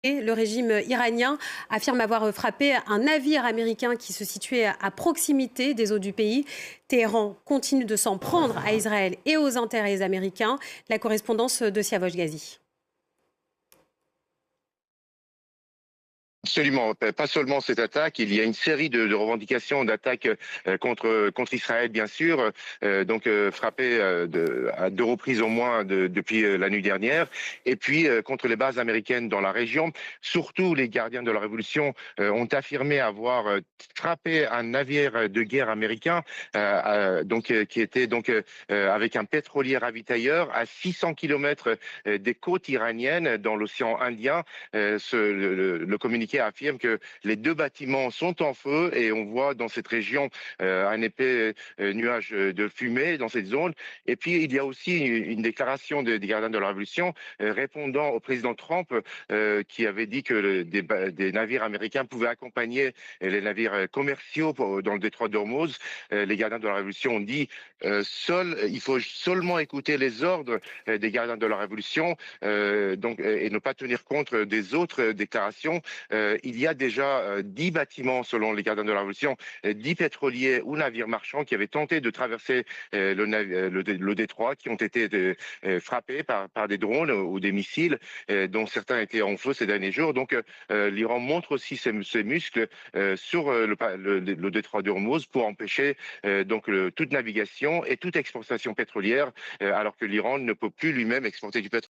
Et le régime iranien affirme avoir frappé un navire américain qui se situait à proximité des eaux du pays. Téhéran continue de s'en prendre à Israël et aux intérêts américains. La correspondance de Siavosh Ghazi. Absolument, pas seulement cette attaque, il y a une série de revendications d'attaques contre Israël, bien sûr, frappées à deux reprises au moins depuis la nuit dernière, et puis contre les bases américaines dans la région. Surtout, les gardiens de la Révolution ont affirmé avoir frappé un navire de guerre américain, qui était avec un pétrolier ravitailleur à 600 kilomètres des côtes iraniennes dans l'océan Indien. Le communiqué affirme que les deux bâtiments sont en feu et on voit dans cette région un épais nuage de fumée dans cette zone. Et puis il y a aussi une déclaration des gardiens de la Révolution répondant au président Trump qui avait dit que des navires américains pouvaient accompagner les navires commerciaux dans le détroit d'Ormuz. Les gardiens de la Révolution ont dit il faut seulement écouter les ordres des gardiens de la Révolution et ne pas tenir compte des autres déclarations. Il y a déjà 10 bâtiments, selon les gardiens de la Révolution, 10 pétroliers ou navires marchands qui avaient tenté de traverser le détroit, qui ont été frappés par des drones ou des missiles, dont certains étaient en feu ces derniers jours. L'Iran montre aussi ses muscles sur le détroit d'Ormuz pour empêcher toute navigation et toute exportation pétrolière, alors que l'Iran ne peut plus lui-même exporter du pétrole.